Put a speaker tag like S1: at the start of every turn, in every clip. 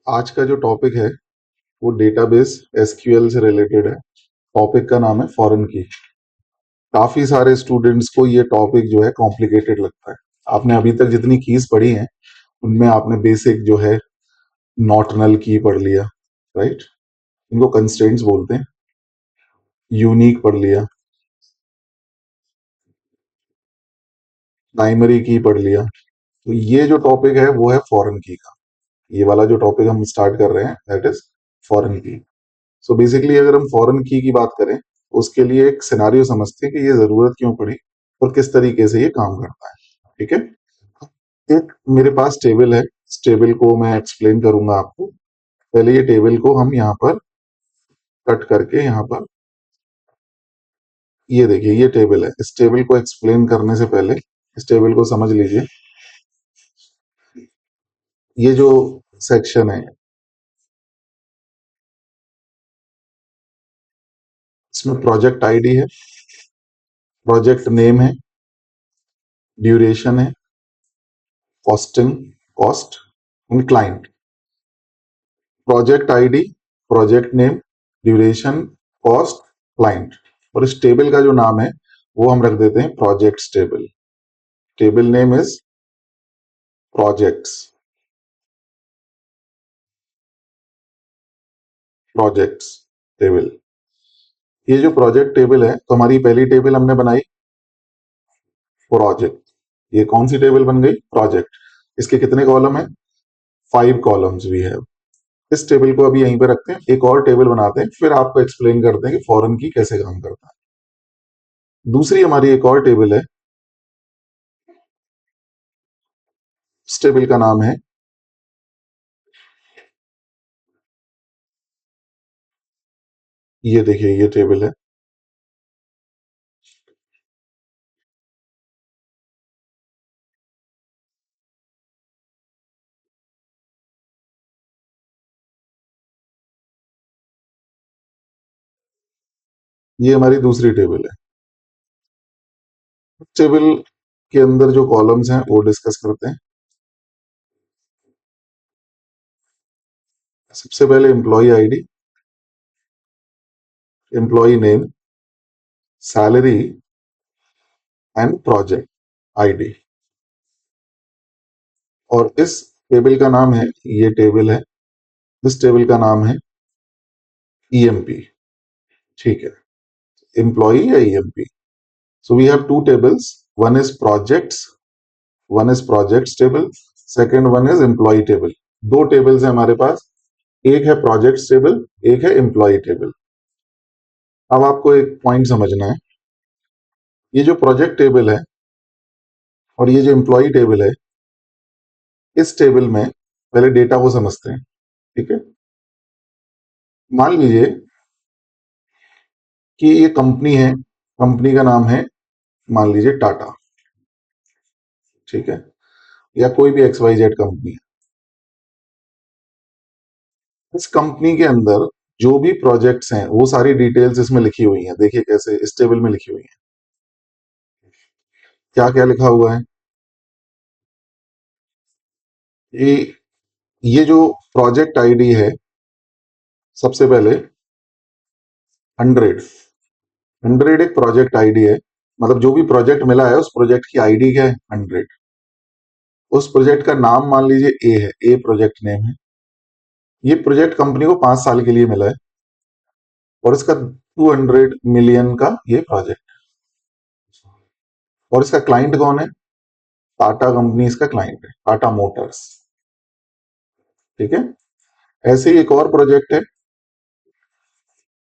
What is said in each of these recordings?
S1: आज का जो टॉपिक है वो डेटाबेस एसक्यूएल से रिलेटेड है। टॉपिक का नाम है फॉरेन की। काफी सारे स्टूडेंट्स को ये टॉपिक जो है कॉम्प्लिकेटेड लगता है। आपने अभी तक जितनी कीज पढ़ी हैं उनमें आपने बेसिक जो है नॉट नल की पढ़ लिया, राइट? इनको कंस्ट्रेंट्स बोलते हैं। यूनिक पढ़ लिया, प्राइमरी की पढ़ लिया। तो ये जो टॉपिक है वो है फॉरेन की का। ये वाला जो टॉपिक हम स्टार्ट कर रहे हैं दैट इज फॉरेन की। सो बेसिकली अगर हम फॉरेन की बात करें उसके लिए एक सिनारियो समझते हैं कि ये जरूरत क्यों पड़ी और किस तरीके से ये काम करता है। ठीक है, एक मेरे पास टेबल है। इस टेबल को मैं एक्सप्लेन करूंगा आपको। पहले ये टेबल को हम यहाँ पर कट करके यहाँ पर, ये देखिए ये टेबल है। इस टेबल को एक्सप्लेन करने से पहले इस टेबल को समझ लीजिए। ये जो सेक्शन है इसमें प्रोजेक्ट आईडी है, प्रोजेक्ट नेम है, ड्यूरेशन है, costing, cost and client. Project ID, project name, duration, cost, client. और इस टेबल का जो नाम है वो हम रख देते हैं projects table. Table name is projects, projects table. ये जो प्रोजेक्ट टेबल है तो हमारी पहली टेबल हमने बनाई प्रोजेक्ट। ये कौन सी टेबल बन गई? प्रोजेक्ट। इसके कितने कॉलम है? 5 कॉलम्स भी है। इस टेबल को अभी यहीं पे रखते हैं, एक और टेबल बनाते हैं, फिर आपको एक्सप्लेन करते हैं कि फॉरेन की कैसे काम करता है। दूसरी हमारी एक और टेबल है। इस टेबल का नाम है, ये देखिए ये टेबल है। ये हमारी दूसरी टेबल है। टेबल के अंदर जो कॉलम्स हैं वो डिस्कस करते हैं। सबसे पहले employ ID, employ name, salary and project ID. और इस टेबल का नाम है, ये टेबल है, इस टेबल का नाम है ईएमपी। ठीक है, एम्प्लॉय या EMP. So we have two tables, one is projects, one is projects table, second one is employ table. दो टेबल्स है हमारे पास, एक है प्रोजेक्ट्स टेबल, एक है एम्प्लॉय टेबल। अब आपको एक पॉइंट समझना है, ये जो प्रोजेक्ट टेबल है और ये जो एम्प्लॉय टेबल है, इस टेबल में पहले डेटा को समझते हैं। ठीक है, मान लीजिए कि ये कंपनी है, कंपनी का नाम है मान लीजिए टाटा। ठीक है, या कोई भी एक्स वाई जेड कंपनी है। इस कंपनी के अंदर जो भी प्रोजेक्ट्स हैं वो सारी डिटेल्स इसमें लिखी हुई हैं। देखिए कैसे इस टेबल में लिखी हुई है। क्या क्या लिखा हुआ है? ये ये जो प्रोजेक्ट आईडी है, सबसे पहले 100, 100 एक प्रोजेक्ट आईडी है। मतलब जो भी प्रोजेक्ट मिला है उस प्रोजेक्ट की आईडी क्या है? 100। उस प्रोजेक्ट का नाम मान लीजिए ए है, ए प्रोजेक्ट नेम है। ये प्रोजेक्ट कंपनी को 5 साल के लिए मिला है और इसका 200 मिलियन का ये प्रोजेक्ट। और इसका क्लाइंट कौन है? टाटा कंपनी इसका क्लाइंट है, टाटा मोटर्स। ठीक है, ऐसे ही एक और प्रोजेक्ट है,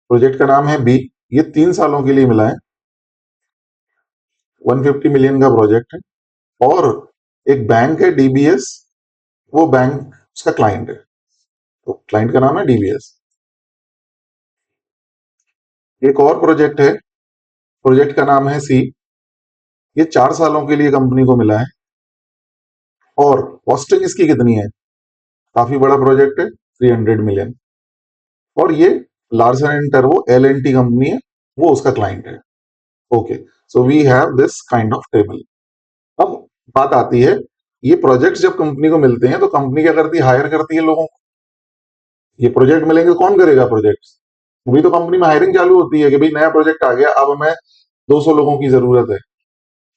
S1: प्रोजेक्ट का नाम है बी। ये 3 सालों के लिए मिला है, 150 मिलियन का प्रोजेक्ट है। और एक बैंक है डीबीएस, वो बैंक उसका क्लाइंट है, तो क्लाइंट का नाम है डीबीएस। एक और प्रोजेक्ट है, प्रोजेक्ट का नाम है सी। ये 4 सालों के लिए कंपनी को मिला है और कॉस्टिंग इसकी कितनी है? काफी बड़ा प्रोजेक्ट है, 300 मिलियन। और ये लार्सन एंड टर्बो एल एन टी कंपनी है, वो उसका क्लाइंट है। Okay, so we have this kind of table. अब बात आती है, ये प्रोजेक्ट्स जब कंपनी को मिलते हैं तो कंपनी क्या करती है? हायर करती है लोगों को। ये प्रोजेक्ट मिलेंगे तो कौन करेगा प्रोजेक्ट? अभी तो कंपनी में हायरिंग चालू होती है कि भाई नया प्रोजेक्ट आ गया, अब हमें 200 लोगों की जरूरत है,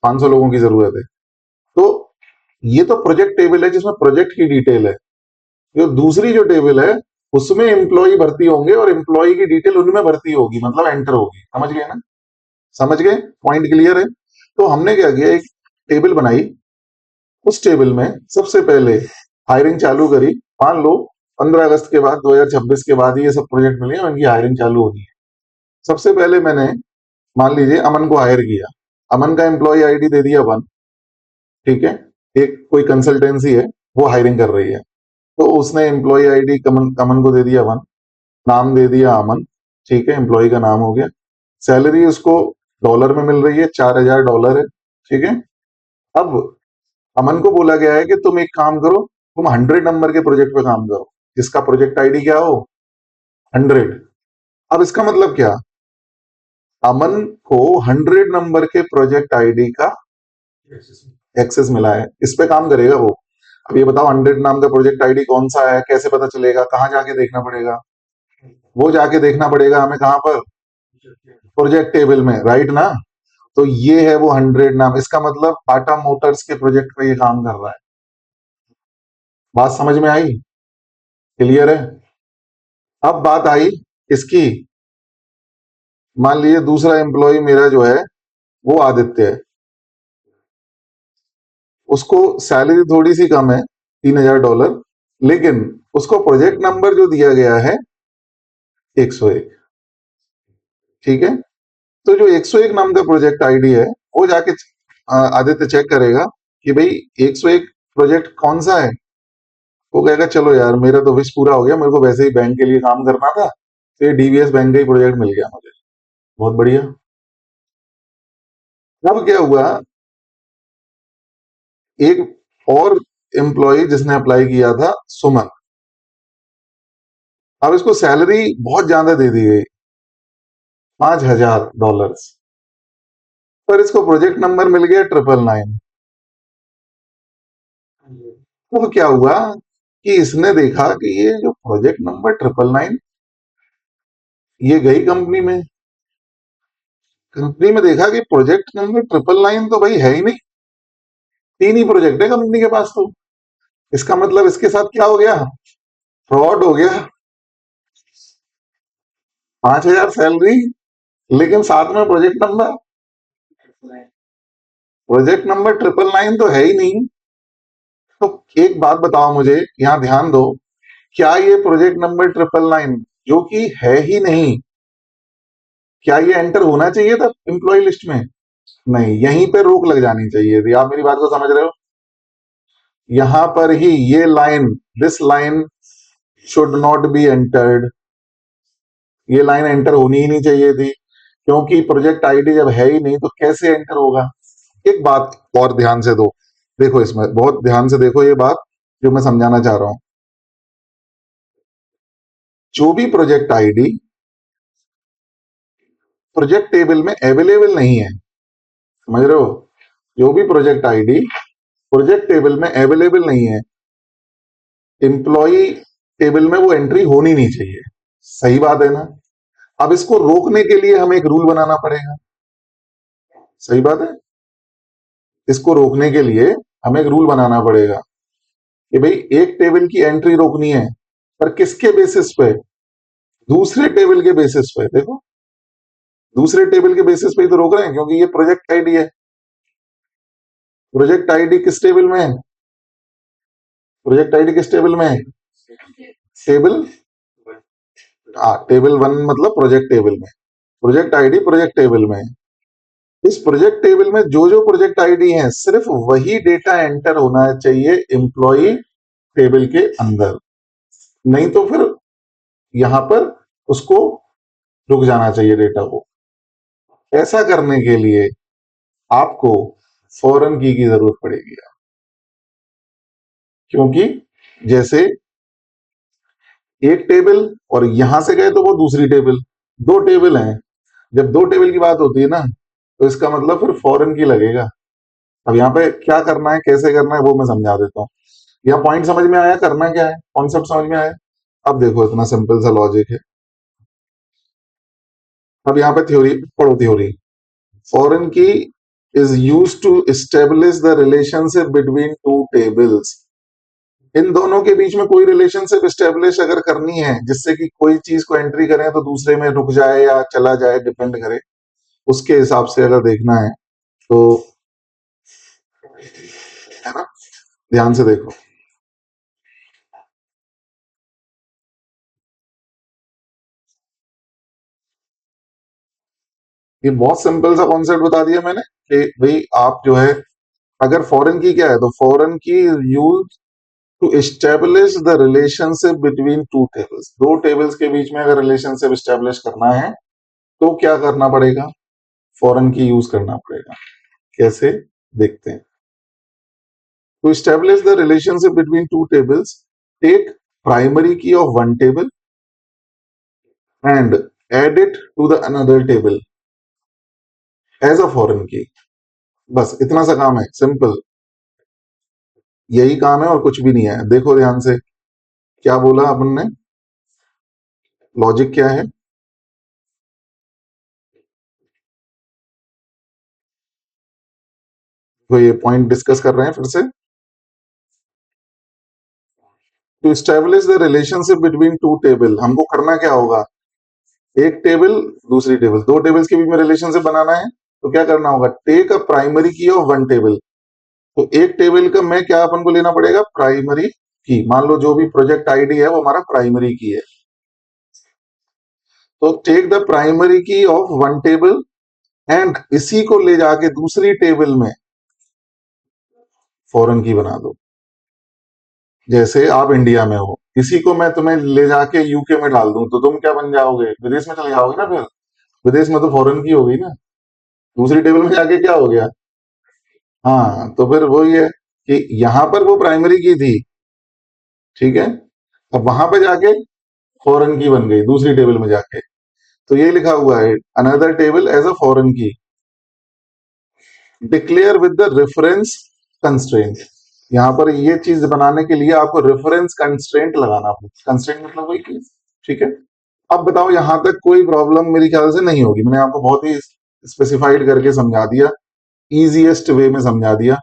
S1: 500 लोगों की जरूरत है। तो ये तो प्रोजेक्ट टेबल है जिसमें प्रोजेक्ट की डिटेल है। जो दूसरी जो टेबल है उसमें एम्प्लॉय भर्ती होंगे और एम्प्लॉय की डिटेल उनमें भर्ती होगी, मतलब एंटर होगी। समझ गए ना? समझ गए? पॉइंट क्लियर है? तो हमने क्या किया, एक टेबल बनाई। उस टेबल में सबसे पहले हायरिंग चालू करी। मान लो 15 अगस्त के बाद, 2026 के बाद ये सब प्रोजेक्ट मिले और इनकी हायरिंग चालू होनी है। सबसे पहले मैंने, मान लीजिए अमन को हायर किया। अमन का एम्प्लॉय आईडी दे दिया 1। ठीक है? एक कोई कंसल्टेंसी है, वो हायरिंग कर रही है, तो उसने एम्प्लॉय आईडी अमन अमन को दे दिया 1, नाम दे दिया अमन। ठीक है, एम्प्लॉय का नाम हो गया। सैलरी उसको डॉलर में मिल रही है, $4000 है। ठीक है? अब अमन को बोला गया है कि तुम एक काम करो, तुम 100 नंबर के प्रोजेक्ट पे काम करो, जिसका प्रोजेक्ट आईडी क्या हो, 100। अब इसका मतलब क्या, अमन को 100 नंबर के प्रोजेक्ट आईडी का एक्सेस मिला है, इस पे काम करेगा वो। अब ये बताओ 100 नाम का प्रोजेक्ट आईडी कौन सा है, कैसे पता चलेगा, कहाँ जाके देखना पड़ेगा? वो जाके देखना पड़ेगा हमें, कहाँ पर? प्रोजेक्ट टेबल में, राइट ना? तो ये है वो 100 नाम। इसका मतलब टाटा मोटर्स के प्रोजेक्ट पे ये काम कर रहा है। बात समझ में आई? क्लियर है? अब बात आई इसकी। मान लीजिए दूसरा एम्प्लॉय मेरा जो है वो आदित्य है, उसको सैलरी थोड़ी सी कम है, $3000, लेकिन उसको प्रोजेक्ट नंबर जो दिया गया है 101। ठीक है? तो जो 101 नाम का प्रोजेक्ट आईडी है, वो जाके आदित्य चेक करेगा कि भाई 101 प्रोजेक्ट कौन सा है। वो कहेगा चलो यार, मेरा तो विश पूरा हो गया, मेरे को वैसे ही बैंक के लिए काम करना था, तो ये डीबीएस बैंक का ही प्रोजेक्ट मिल गया मुझे। बहुत बढ़िया। अब क्या हुआ, एक और एम्प्लॉय जिसने अप्लाई किया था, सुमन। अब इसको सैलरी बहुत ज्यादा दे दी गई, $5000, पर इसको प्रोजेक्ट नंबर मिल गया 999। तो क्या हुआ कि इसने देखा कि ये जो प्रोजेक्ट नंबर 999, ये गई कंपनी में। कंपनी में देखा कि प्रोजेक्ट नंबर 999 तो भाई है ही नहीं, 3 ही प्रोजेक्ट है कंपनी के पास। तो इसका मतलब इसके साथ क्या हो गया, फ्रॉड हो गया। 5000 सैलरी, लेकिन साथ में प्रोजेक्ट नंबर 999 तो है ही नहीं। तो एक बात बताओ मुझे, यहां ध्यान दो, क्या ये प्रोजेक्ट नंबर 999 जो कि है ही नहीं, क्या ये एंटर होना चाहिए था एम्प्लॉय लिस्ट में? नहीं, यहीं पे रोक लग जानी चाहिए थी। आप मेरी बात को समझ रहे हो? यहां पर ही ये line, this line should not be entered, ये लाइन एंटर होनी ही नहीं चाहिए थी, क्योंकि प्रोजेक्ट आईडी जब है ही नहीं तो कैसे एंटर होगा? एक बात और ध्यान से दो, देखो इसमें बहुत ध्यान से देखो ये बात जो मैं समझाना चाह रहा हूं। जो भी प्रोजेक्ट आईडी प्रोजेक्ट टेबल में अवेलेबल नहीं है, समझ रहे हो, जो भी प्रोजेक्ट आईडी प्रोजेक्ट टेबल में अवेलेबल नहीं है, एम्प्लॉय टेबल में वो एंट्री होनी नहीं चाहिए। सही बात है ना? अब इसको रोकने के लिए हमें एक रूल बनाना पड़ेगा। सही बात है? इसको रोकने के लिए हमें एक रूल बनाना पड़ेगा कि भाई एक टेबल की एंट्री रोकनी है, पर किसके बेसिस पे? दूसरे टेबल के बेसिस पे। देखो, दूसरे टेबल के बेसिस पे ही तो रोक रहे हैं, क्योंकि ये प्रोजेक्ट आईडी है। प्रोजेक्ट आईडी किस टेबल में है? प्रोजेक्ट आईडी किस टेबल में है? टेबल, हाँ, टेबल 1 मतलब प्रोजेक्ट टेबल में, प्रोजेक्ट आईडी प्रोजेक्ट टेबल में। इस प्रोजेक्ट टेबल में जो जो प्रोजेक्ट आईडी है, सिर्फ वही डेटा एंटर होना चाहिए एम्प्लॉय टेबल के अंदर, नहीं तो फिर यहां पर उसको रुक जाना चाहिए डेटा को। ऐसा करने के लिए आपको फॉरेन की जरूरत पड़ेगी, क्योंकि जैसे एक टेबल और यहां से गए तो वो दूसरी टेबल, 2 टेबल हैं। जब 2 टेबल की बात होती है ना, तो इसका मतलब फिर फॉरेन की लगेगा। अब यहाँ पे क्या करना है, कैसे करना है, वो मैं समझा देता हूँ। यहाँ पॉइंट समझ में आया, करना क्या है, कॉन्सेप्ट समझ में आया? अब देखो इतना सिंपल सा लॉजिक है। अब यहाँ पे थ्योरी पढ़ो। थ्योरी, फॉरेन की is used to establish the relationship between two tables। इन दोनों के बीच में कोई रिलेशनशिप स्टेब्लिश अगर करनी है जिससे कि कोई चीज को एंट्री करें तो दूसरे में रुक जाए या चला जाए, डिपेंड करे, उसके हिसाब से अगर देखना है तो, है ना, ध्यान से देखो। ये बहुत सिंपल सा कॉन्सेप्ट बता दिया मैंने कि भाई आप जो है, अगर फॉरेन की क्या है तो foreign key use to establish the relationship between two tables. दो टेबल्स के बीच में अगर रिलेशनशिप एस्टेब्लिश करना है तो क्या करना पड़ेगा, फॉरेन की यूज करना पड़ेगा। कैसे, देखते हैं। To establish the relationship between two tables, take primary key of one table and add it to the another table as a foreign key. बस इतना सा काम है, सिंपल, यही काम है और कुछ भी नहीं है। देखो ध्यान से, क्या बोला अपन ने, लॉजिक क्या है। तो ये पॉइंट डिस्कस कर रहे हैं फिर से। To establish the relationship between two table, हमको करना क्या होगा, एक टेबल दूसरी टेबल, दो टेबल्स के बीच में रिलेशनशिप बनाना है तो क्या करना होगा, take a primary key of one table. तो एक टेबल का मैं क्या अपन को लेना पड़ेगा, प्राइमरी की। मान लो जो भी प्रोजेक्ट आईडी है वो हमारा प्राइमरी की है, तो take the primary key of one table and इसी को ले जाके दूसरी टेबल में फॉरेन की बना दो। जैसे आप इंडिया में हो, इसी को मैं तुम्हें ले जाके यूके में डाल दूं तो तुम क्या बन जाओगे, विदेश में चले जाओगे ना फिर। विदेश में तो फॉरेन की हो गई ना, दूसरी टेबल में जाके क्या हो गया। हाँ, तो फिर वही है कि यहां पर वो प्राइमरी की थी, ठीक है, अब वहां पे जाके फॉरेन की बन गई दूसरी टेबल में जाके। तो ये लिखा हुआ है, another table as a foreign key, declare with the reference constraint. यहां पर ये चीज बनाने के लिए आपको रेफरेंस कंस्ट्रेंट लगाना पड़ेगा। कंस्ट्रेंट मतलब वही चीज, ठीक है। अब बताओ, यहां तक कोई प्रॉब्लम मेरी ख्याल से नहीं होगी, मैंने आपको बहुत ही स्पेसिफाइड करके समझा दिया, इजीएस्ट वे में समझा दिया।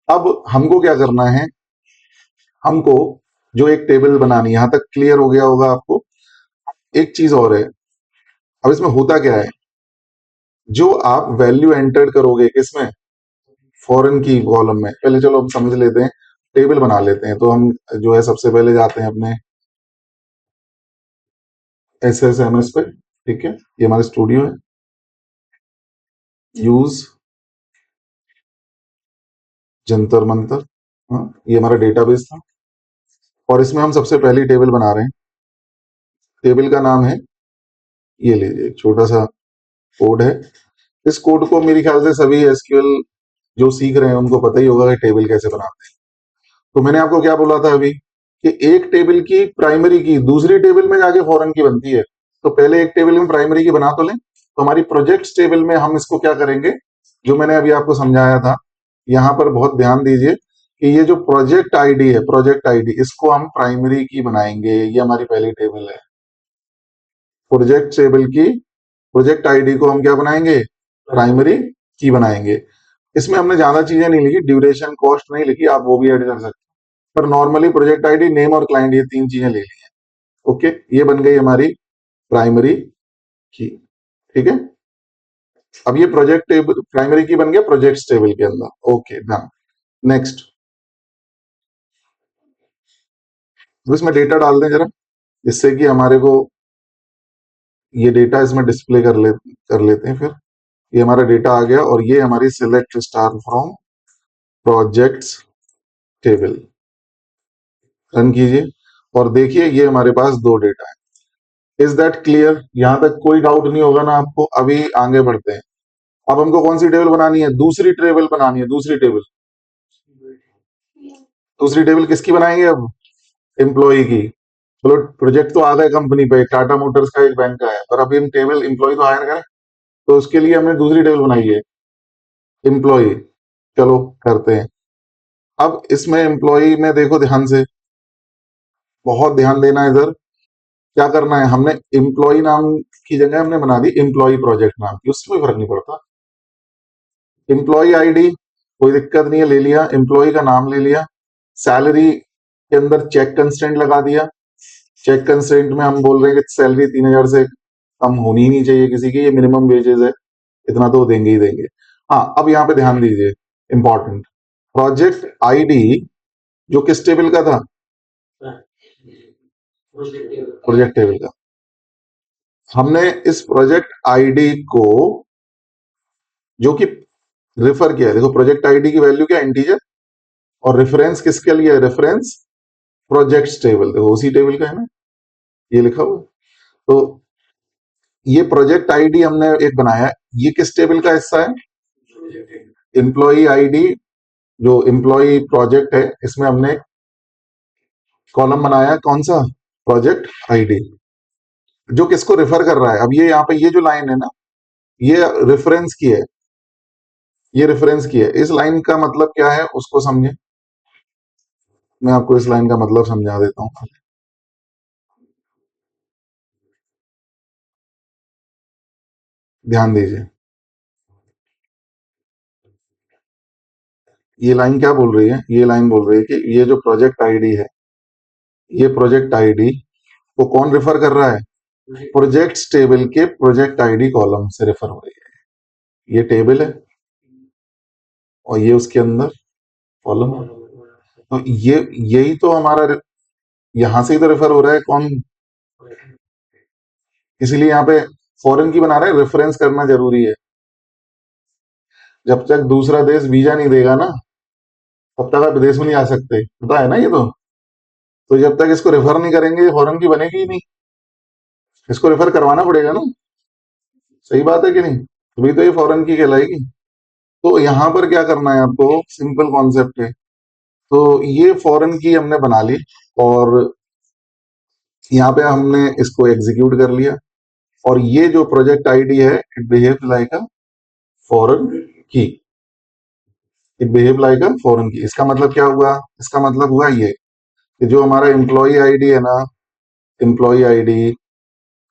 S1: अब हमको क्या करना है, हमको जो एक टेबल बनानी है, यहां तक क्लियर हो गया होगा आपको। एक चीज और है, अब इसमें होता क्या है, जो आप वैल्यू एंटर करोगे किसमें, फॉरेन की कॉलम में, पहले चलो हम समझ लेते हैं, टेबल बना लेते हैं। तो हम जो है सबसे पहले जाते हैं अपने SSMS पे, ठीक है, ये हमारा स्टूडियो है, यूज जंतर मंतर, हाँ, ये हमारा डेटाबेस था और इसमें हम सबसे पहली टेबल बना रहे हैं। टेबल का नाम है, ये लीजिए, एक छोटा सा कोड है। इस कोड को मेरे ख्याल से सभी एसक्यूएल जो सीख रहे हैं उनको पता ही होगा कि टेबल कैसे बनाते हैं। तो मैंने आपको क्या बोला था अभी, कि एक टेबल की प्राइमरी की दूसरी टेबल में जाके फॉरेन की बनती है। तो पहले एक टेबल में प्राइमरी की बना तो लें, तो हमारी प्रोजेक्ट्स टेबल में हम इसको क्या करेंगे, जो मैंने अभी आपको समझाया था, यहां पर बहुत ध्यान दीजिए कि ये जो प्रोजेक्ट आईडी है, प्रोजेक्ट आईडी, इसको हम प्राइमरी की बनाएंगे। ये हमारी पहली टेबल है, प्रोजेक्ट टेबल की प्रोजेक्ट आईडी को हम क्या बनाएंगे, प्राइमरी की बनाएंगे। इसमें हमने ज्यादा चीजें नहीं लिखी, ड्यूरेशन कॉस्ट नहीं लिखी, आप वो भी ऐड कर सकते हैं, पर नॉर्मली प्रोजेक्ट आईडी, नेम और क्लाइंट, ये तीन चीजें ले ली हैं। ओके, ये बन गई हमारी प्राइमरी की, ठीक है। अब ये प्रोजेक्ट टेबल प्राइमरी की बन गया प्रोजेक्ट टेबल के अंदर। Okay, done. नेक्स्ट, तो इसमें डेटा डाल दें जरा, जिससे कि हमारे को ये डेटा इसमें डिस्प्ले कर लेते हैं। फिर ये हमारा डेटा आ गया और ये हमारी select star from projects table, run कीजिए और देखिए ये हमारे पास दो डेटा है। इज दैट क्लियर, यहां तक कोई डाउट नहीं होगा ना आपको। अभी आगे बढ़ते हैं। अब हमको कौन सी टेबल बनानी है, दूसरी टेबल बनानी है, दूसरी टेबल। दूसरी टेबल किसकी बनाएंगे अब, एम्प्लॉय की। चलो, प्रोजेक्ट तो आ गए कंपनी पे, टाटा मोटर्स का, एक बैंक का है, पर अभी हम टेबल एम्प्लॉय तो हायर करें, तो उसके लिए हमने दूसरी टेबल बनाई है, एम्प्लॉय। चलो करते हैं। अब इसमें एम्प्लॉय में देखो ध्यान से, बहुत ध्यान देना इधर। क्या करना है, हमने एम्प्लॉय नाम की जगह हमने बना दी एम्प्लॉय प्रोजेक्ट नाम की, उससे कोई फर्क नहीं पड़ता। एम्प्लॉय आईडी कोई दिक्कत नहीं है, ले लिया, एम्प्लॉय का नाम ले लिया, सैलरी के अंदर चेक कंस्टेंट लगा दिया। चेक कंस्टेंट में हम बोल रहे हैं कि सैलरी 3,000 से कम होनी ही नहीं चाहिए किसी की, ये मिनिमम वेजेस है, इतना तो देंगे ही देंगे। हाँ, अब यहाँ पे ध्यान दीजिए, इंपॉर्टेंट, प्रोजेक्ट आईडी जो किस टेबल का था, प्रोजेक्ट टेबल का। हमने इस प्रोजेक्ट आईडी को जो कि रेफर किया है, देखो प्रोजेक्ट आईडी की वैल्यू क्या, इंटीजर, और रेफरेंस किसके लिए है, रेफरेंस प्रोजेक्ट्स टेबल, देखो उसी टेबल का है ना, ये लिखा हुआ। तो ये प्रोजेक्ट आईडी हमने एक बनाया है, ये किस टेबल का हिस्सा है, एम्प्लॉय आईडी, जो एम्प्लॉय प्रोजेक्ट है इसमें हमने कॉलम बनाया है, कौन सा, प्रोजेक्ट आईडी, जो किसको रेफर कर रहा है। अब ये यहाँ पे ये जो लाइन है ना, ये रेफरेंस की है, ये रेफरेंस की है। इस लाइन का मतलब क्या है उसको समझे, मैं आपको इस लाइन का मतलब समझा देता हूँ। ध्यान दीजिए, ये लाइन क्या बोल रही है, ये लाइन बोल रही है कि ये जो प्रोजेक्ट आईडी है, ये प्रोजेक्ट आईडी को कौन रेफर कर रहा है, प्रोजेक्ट्स टेबल के प्रोजेक्ट आईडी कॉलम से रेफर हो रही है। ये टेबल है और ये उसके अंदर कॉलम है, तो ये यही तो हमारा, यहां से ही तो रेफर हो रहा है कौन, इसलिए यहाँ पे फॉरेन की बना रहे हैं, रेफरेंस करना जरूरी है। जब तक दूसरा देश वीजा नहीं देगा ना, तब तक आप विदेश में नहीं आ सकते, पता है ना ये तो जब तक इसको रेफर नहीं करेंगे फॉरेन की बनेगी ही नहीं, इसको रेफर करवाना पड़ेगा ना, सही बात है कि नहीं, तभी तो ये फॉरेन की कहलाएगी। तो यहाँ पर क्या करना है आपको, सिंपल कॉन्सेप्ट है। तो ये फॉरेन की हमने बना ली, और यहाँ पे हमने इसको एग्जीक्यूट कर लिया, और ये जो प्रोजेक्ट आईडी है, it behave like a foreign key, it behave like a foreign key. इसका मतलब क्या हुआ, इसका मतलब हुआ ये कि जो हमारा एम्प्लॉय आईडी है ना, एम्प्लॉय आईडी,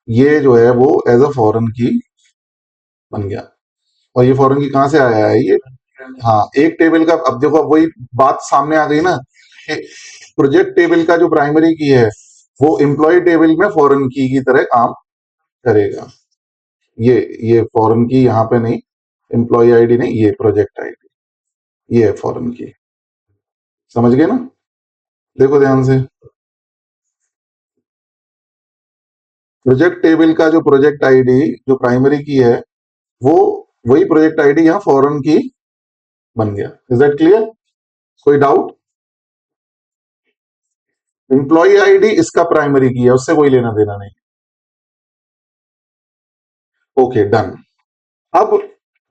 S1: ये जो है वो एज अ फॉरेन की बन गया। और ये फॉरेन की कहाँ से आया है ये, हाँ, एक टेबल का, अब देखो अब वही बात सामने आ गई ना, कि प्रोजेक्ट टेबल का जो प्राइमरी की है वो एम्प्लॉय टेबल में फॉरेन की तरह काम करेगा। ये फॉरेन की यहाँ पे नहीं, एम्प्लॉय आईडी नहीं, ये प्रोजेक्ट आईडी, ये है फॉरेन की, समझ गए ना, देखो ध्यान से, प्रोजेक्ट टेबल का जो प्रोजेक्ट आईडी जो प्राइमरी की है, वो वही प्रोजेक्ट आईडी यहाँ फॉरेन की बन गया। इज दैट क्लियर, कोई डाउट, एम्प्लॉय आईडी इसका प्राइमरी की है, उससे कोई लेना देना नहीं। Okay done. अब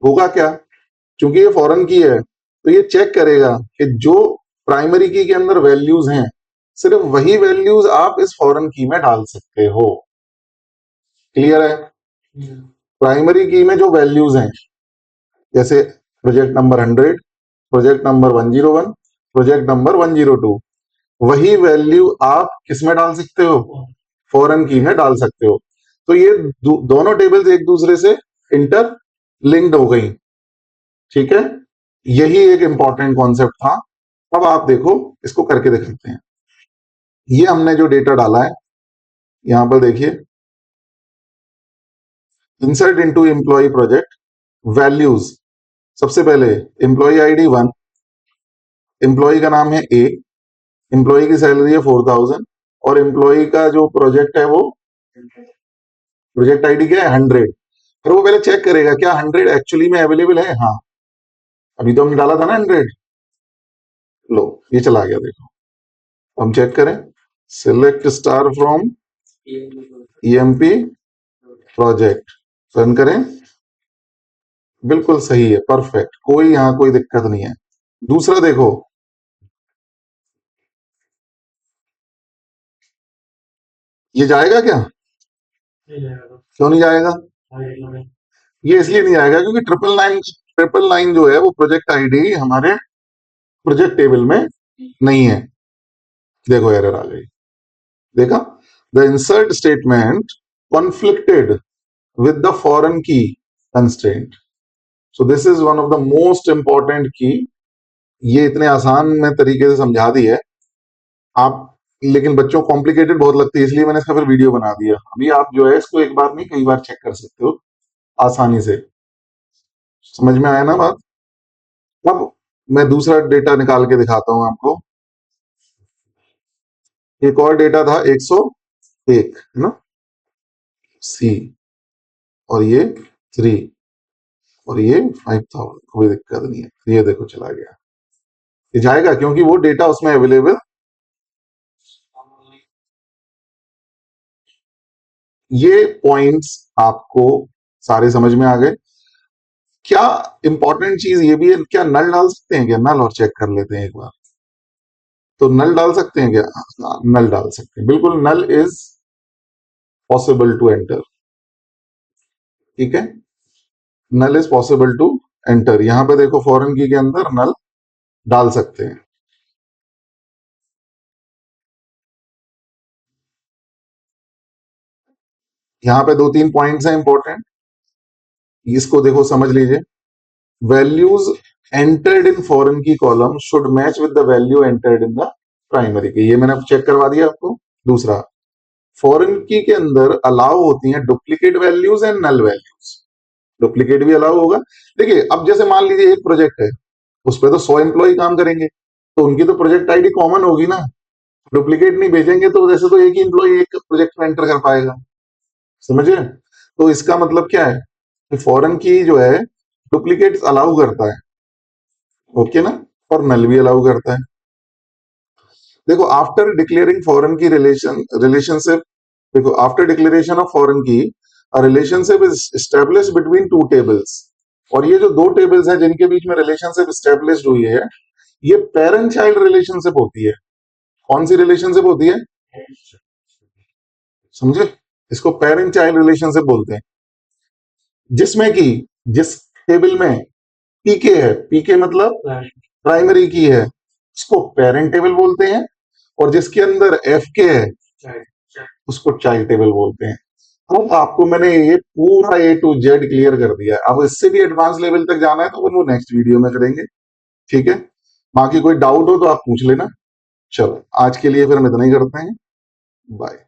S1: होगा क्या, क्योंकि ये फॉरेन की है तो ये चेक करेगा कि जो प्राइमरी की के अंदर वैल्यूज हैं, सिर्फ वही वैल्यूज आप इस फॉरेन की में डाल सकते हो। क्लियर है, प्राइमरी की में जो वैल्यूज हैं, जैसे project number 100, project number 101, project number 102, वही वैल्यू आप किसमें डाल सकते हो, फॉरेन की में डाल सकते हो। तो ये दोनों टेबल्स एक दूसरे से इंटर लिंक्ड हो गई, ठीक है, यही एक इंपॉर्टेंट कॉन्सेप्ट था। अब आप देखो, इसको करके दिखाते हैं। ये हमने जो डेटा डाला है, यहां पर देखिए, insert into employ project, values, सबसे पहले एम्प्लॉय आईडी 1, एम्प्लॉय का नाम है ए, एम्प्लॉय की सैलरी है 4,000, और एम्प्लॉय का जो प्रोजेक्ट है वो, प्रोजेक्ट आईडी क्या है, 100। फिर वो पहले चेक करेगा क्या 100 एक्चुअली में अवेलेबल है, हाँ, अभी तो हमने डाला था ना 100, लो ये चला गया, देखो हम चेक करें, select star from EMP project, run करें, बिल्कुल सही है, परफेक्ट, कोई यहाँ कोई दिक्कत नहीं है। दूसरा देखो, ये जाएगा क्या, क्यों नहीं जाएगा, ये इसलिए नहीं जाएगा क्योंकि 999, 999 जो है वो प्रोजेक्ट आईडी हमारे प्रोजेक्ट टेबल में नहीं है। देखो एरर आ गई, देखा, the insert statement conflicted with the foreign key constraint. So this is one of the most important key. ये इतने आसान में तरीके से समझा दी है आप, लेकिन बच्चों कॉम्प्लिकेटेड बहुत लगती है, इसलिए मैंने इसका फिर वीडियो बना दिया. अभी आप जो है इसको एक बार नहीं कई बार चेक कर सकते हो आसानी से. समझ में आया ना बात? अब मैं दूसरा डेटा निकाल के दिखाता हूं आपको. एक और डेटा था 101, है ना, सी, और ये 3, और ये 5000. कोई दिक्कत नहीं है, ये देखो चला गया. ये जाएगा क्योंकि वो डेटा उसमें अवेलेबल. ये पॉइंट्स आपको सारे समझ में आ गए. क्या इंपॉर्टेंट चीज ये भी है, क्या नल डाल सकते हैं क्या? नल और चेक कर लेते हैं एक बार. तो नल डाल सकते हैं क्या? हाँ, नल डाल सकते हैं बिल्कुल. Null is possible to enter. ठीक है, null is possible to enter. यहां पे देखो फॉरेन की के अंदर नल डाल सकते हैं. यहां पे दो तीन पॉइंट्स हैं इंपॉर्टेंट, इसको देखो समझ लीजिए. वैल्यूज एंटर्ड इन फॉरेन की column should match with the value entered in the primary की. ये मैंने चेक करवा दिया आपको. दूसरा, फॉरेन की के अंदर अलाउ होती हैं duplicate values and null values. Duplicate भी अलाउ होगा. देखिए अब जैसे मान लीजिए एक प्रोजेक्ट है, उस पर तो 100 एम्प्लॉय काम करेंगे, तो उनकी तो प्रोजेक्ट आईडी कॉमन होगी ना. डुप्लीकेट नहीं भेजेंगे तो जैसे तो एक ही एम्प्लॉय एक प्रोजेक्ट में एंटर कर पाएगा. समझे? तो इसका मतलब क्या है कि फॉरेन की जो है डुप्लीकेट अलाउ करता है. ओके ना? और नल भी अलाउ करता है. देखो आफ्टर डिक्लेयरिंग फॉरेन की रिलेशनशिप, देखो आफ्टर डिक्लेरेशन ऑफ फॉरेन की relationship is establish between two tables. और ये जो दो टेबल्स हैं जिनके बीच में रिलेशनशिप एस्टेब्लिश हुई है, ये पेरेंट चाइल्ड रिलेशनशिप होती है. कौन सी रिलेशनशिप होती है? समझे? इसको पेरेंट चाइल्ड रिलेशनशिप बोलते हैं. जिसमें कि जिस टेबल में पीके है, पीके मतलब प्राइमरी की है, उसको पेरेंट टेबल बोलते हैं. और जिसके अंदर एफ के है उसको चाइल्ड टेबल बोलते हैं. अब आपको मैंने ये पूरा ए टू जेड क्लियर कर दिया है. अब इससे भी एडवांस लेवल तक जाना है तो वो नेक्स्ट वीडियो में करेंगे. ठीक है, बाकी कोई डाउट हो तो आप पूछ लेना. चलो आज के लिए फिर हम इतना ही करते हैं. बाय.